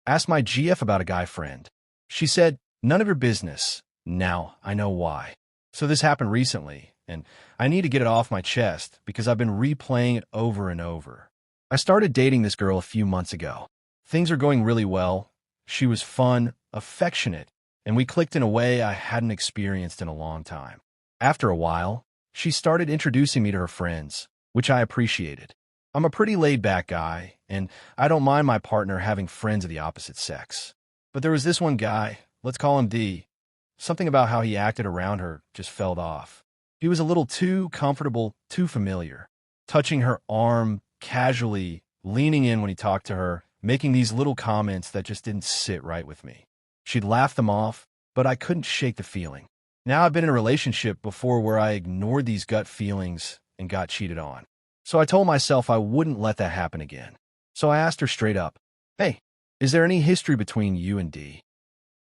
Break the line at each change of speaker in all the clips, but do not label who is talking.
Asked my GF about a guy friend. She said, none of your business. Now I know why. So this happened recently, and I need to get it off my chest because I've been replaying it over and over. I started dating this girl a few months ago. Things are going really well. She was fun, affectionate, and we clicked in a way I hadn't experienced in a long time. After a while, she started introducing me to her friends, which I appreciated. I'm a pretty laid-back guy, and I don't mind my partner having friends of the opposite sex. But there was this one guy, let's call him D. Something about how he acted around her just felt off. He was a little too comfortable, too familiar, touching her arm casually, leaning in when he talked to her, making these little comments that just didn't sit right with me. She'd laugh them off, but I couldn't shake the feeling. Now I've been in a relationship before where I ignored these gut feelings and got cheated on. So I told myself I wouldn't let that happen again. So I asked her straight up, hey, is there any history between you and D?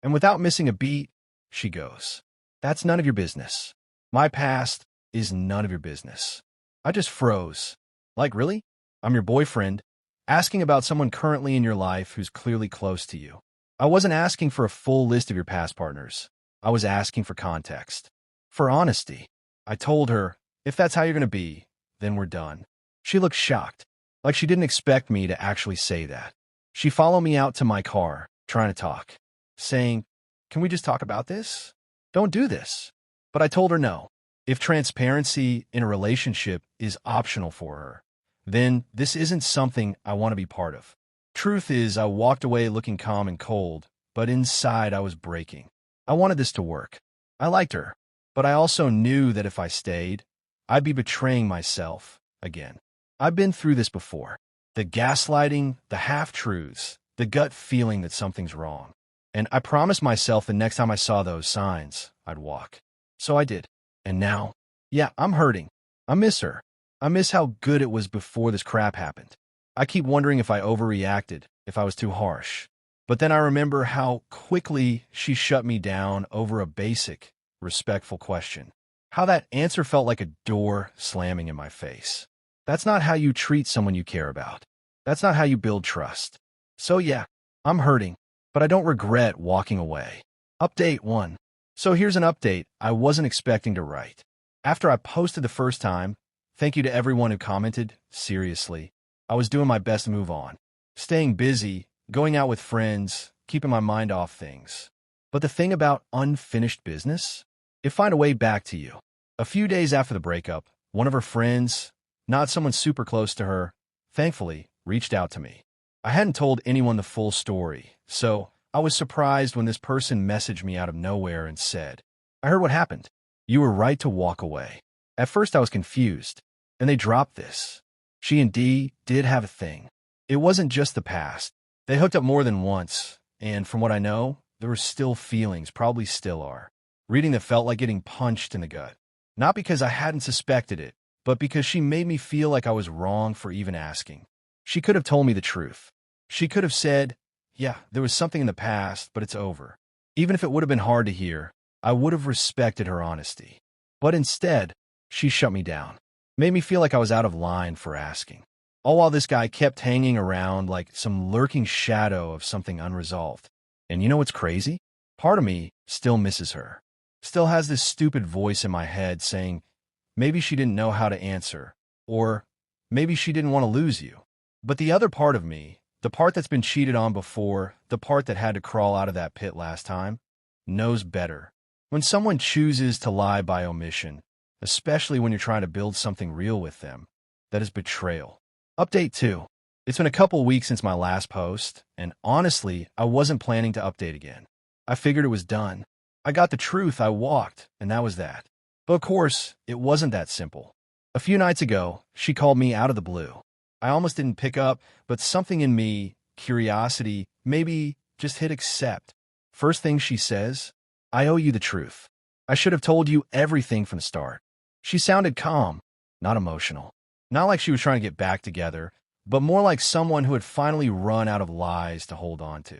And without missing a beat, she goes, that's none of your business. My past is none of your business. I just froze. Like, really? I'm your boyfriend, asking about someone currently in your life who's clearly close to you. I wasn't asking for a full list of your past partners. I was asking for context, for honesty. I told her, if that's how you're going to be, then we're done. She looked shocked, like she didn't expect me to actually say that. She followed me out to my car, trying to talk, saying, can we just talk about this? Don't do this. But I told her no. If transparency in a relationship is optional for her, then this isn't something I want to be part of. Truth is, I walked away looking calm and cold, but inside I was breaking. I wanted this to work. I liked her, but I also knew that if I stayed, I'd be betraying myself again. I've been through this before. The gaslighting, the half-truths, the gut feeling that something's wrong. And I promised myself the next time I saw those signs, I'd walk. So I did. And now, yeah, I'm hurting. I miss her. I miss how good it was before this crap happened. I keep wondering if I overreacted, if I was too harsh. But then I remember how quickly she shut me down over a basic, respectful question. How that answer felt like a door slamming in my face. That's not how you treat someone you care about. That's not how you build trust. So yeah, I'm hurting, but I don't regret walking away. Update 1. So here's an update I wasn't expecting to write. After I posted the first time, thank you to everyone who commented. Seriously, I was doing my best to move on. Staying busy, going out with friends, keeping my mind off things. But the thing about unfinished business? It find a way back to you. A few days after the breakup, one of her friends, not someone super close to her, thankfully, reached out to me. I hadn't told anyone the full story, so I was surprised when this person messaged me out of nowhere and said, I heard what happened. You were right to walk away. At first I was confused, and they dropped this. She and D did have a thing. It wasn't just the past. They hooked up more than once, and from what I know, there were still feelings, probably still are. Reading that felt like getting punched in the gut. Not because I hadn't suspected it, but because she made me feel like I was wrong for even asking. She could have told me the truth. She could have said, yeah, there was something in the past, but it's over. Even if it would have been hard to hear, I would have respected her honesty. But instead, she shut me down. Made me feel like I was out of line for asking. All while this guy kept hanging around like some lurking shadow of something unresolved. And you know what's crazy? Part of me still misses her. Still has this stupid voice in my head saying, maybe she didn't know how to answer, or maybe she didn't want to lose you. But the other part of me, the part that's been cheated on before, the part that had to crawl out of that pit last time, knows better. When someone chooses to lie by omission, especially when you're trying to build something real with them, that is betrayal. Update 2. It's been a couple weeks since my last post, and honestly, I wasn't planning to update again. I figured it was done. I got the truth, I walked, and that was that. But of course, it wasn't that simple. A few nights ago, she called me out of the blue. I almost didn't pick up, but something in me, curiosity, maybe just hit accept. First thing she says, I owe you the truth. I should have told you everything from the start. She sounded calm, not emotional. Not like she was trying to get back together, but more like someone who had finally run out of lies to hold on to.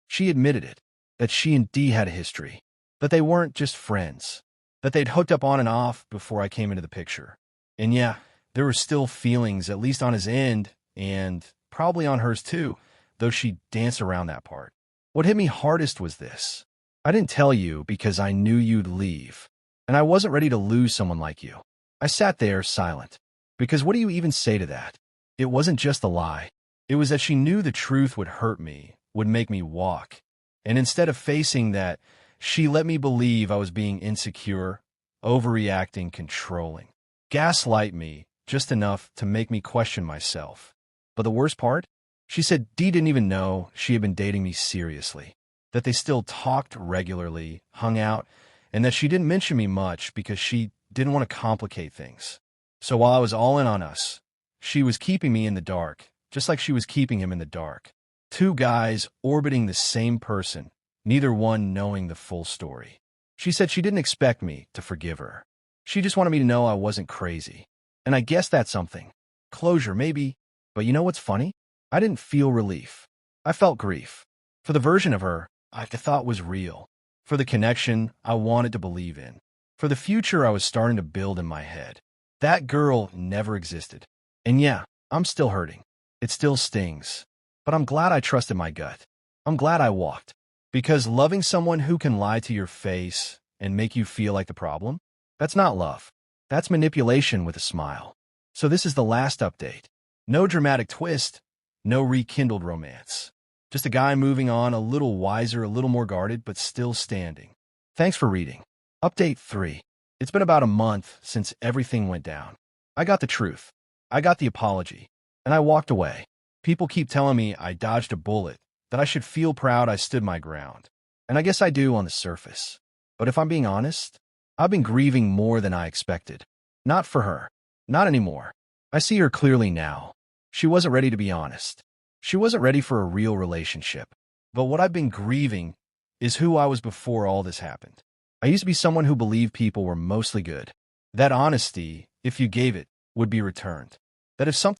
She admitted it, that she and D had a history, that they weren't just friends, that they'd hooked up on and off before I came into the picture. And yeah, there were still feelings, at least on his end, and probably on hers too, though she danced around that part. What hit me hardest was this. I didn't tell you because I knew you'd leave, and I wasn't ready to lose someone like you. I sat there silent, because what do you even say to that? It wasn't just a lie. It was that she knew the truth would hurt me, would make me walk. And instead of facing that, she let me believe I was being insecure, overreacting, controlling. Gaslight me just enough to make me question myself. But the worst part? She said Dee didn't even know she had been dating me seriously, that they still talked regularly, hung out, and that she didn't mention me much because she didn't want to complicate things. So while I was all in on us, she was keeping me in the dark, just like she was keeping him in the dark. Two guys orbiting the same person, neither one knowing the full story. She said she didn't expect me to forgive her. She just wanted me to know I wasn't crazy. And I guess that's something. Closure, maybe. But you know what's funny? I didn't feel relief. I felt grief. For the version of her I thought was real. For the connection I wanted to believe in. For the future I was starting to build in my head. That girl never existed. And yeah, I'm still hurting. It still stings. But I'm glad I trusted my gut. I'm glad I walked. Because loving someone who can lie to your face and make you feel like the problem, that's not love. That's manipulation with a smile. So this is the last update. No dramatic twist, no rekindled romance. Just a guy moving on, a little wiser, a little more guarded, but still standing. Thanks for reading. Update 3. It's been about a month since everything went down. I got the truth. I got the apology. And I walked away. People keep telling me I dodged a bullet, that I should feel proud I stood my ground. And I guess I do on the surface. But if I'm being honest, I've been grieving more than I expected. Not for her. Not anymore. I see her clearly now. She wasn't ready to be honest. She wasn't ready for a real relationship. But what I've been grieving is who I was before all this happened. I used to be someone who believed people were mostly good. That honesty, if you gave it, would be returned. That if something